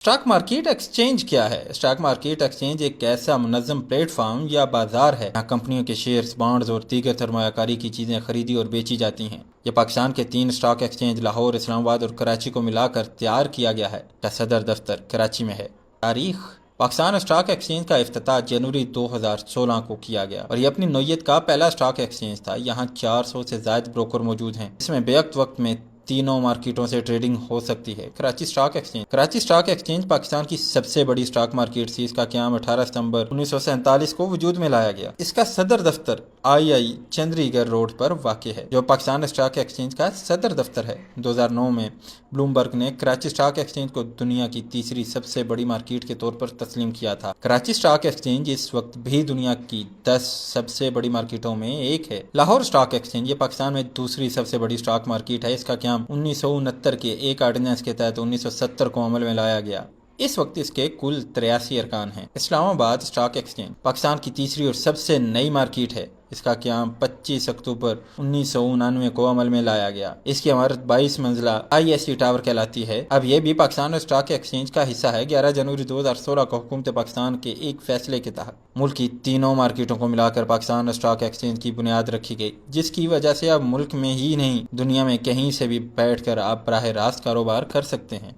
Stock market exchange کیا ہے؟ Stock market exchange ایک ایسا منظم پلیٹ فارم یا بازار ہے جہاں کمپنیوں کے شیئرز، بانڈز اور دیگر سرمایہ کاری کی چیزیں خریدی اور بیچی جاتی ہیں۔ یہ پاکستان کے 3 اسٹاک ایکسچینج لاہور، اسلام آباد اور کراچی کو ملا کر تیار کیا گیا ہے۔ کا صدر دفتر کراچی میں ہے۔ تاریخ: پاکستان اسٹاک ایکسچینج کا افتتاح جنوری 2016 کو کیا گیا اور یہ اپنی نوعیت کا پہلا اسٹاک ایکسچینج تھا۔ یہاں 400 سے زائد بروکر موجود ہیں، اس میں بیک وقت میں تینوں مارکیٹوں سے ٹریڈنگ ہو سکتی ہے۔ کراچی اسٹاک ایکسچینج پاکستان کی سب سے بڑی اسٹاک مارکیٹ تھی۔ اس کا قیام 18 ستمبر 1947 کو وجود میں لایا گیا۔ اس کا صدر دفتر آئی چندری گڑھ روڈ پر واقع ہے، جو پاکستان اسٹاک ایکسچینج کا صدر دفتر ہے۔ 2009 میں بلومبرگ نے کراچی اسٹاک ایکسچینج کو دنیا کی تیسری سب سے بڑی مارکیٹ کے طور پر تسلیم کیا تھا۔ کراچی اسٹاک ایکسچینج اس وقت بھی دنیا کی 10 سب سے بڑی مارکیٹوں میں ایک ہے۔ لاہور اسٹاک ایکسچینج، یہ پاکستان میں دوسری سب سے بڑی اسٹاک مارکیٹ ہے۔ اس کا قیام 1969 کے ایک آرڈیننس کے تحت 1970 کو عمل میں لایا گیا۔ اس وقت اس کے کل 83 ارکان ہیں۔ اسلام آباد اسٹاک ایکسچینج پاکستان کی تیسری اور سب سے نئی مارکیٹ ہے۔ اس کا قیام 25 اکتوبر 1999 کو عمل میں لایا گیا۔ اس کی عمارت 22 منزلہ ISC ٹاور کہلاتی ہے۔ اب یہ بھی پاکستان اسٹاک ایکسچینج کا حصہ ہے۔ 11 جنوری 2016 کو حکومت پاکستان کے ایک فیصلے کے تحت ملک کی تینوں مارکیٹوں کو ملا کر پاکستان اسٹاک ایکسچینج کی بنیاد رکھی گئی، جس کی وجہ سے اب ملک میں ہی نہیں، دنیا میں کہیں سے بھی بیٹھ کر آپ براہ راست کاروبار کر سکتے ہیں۔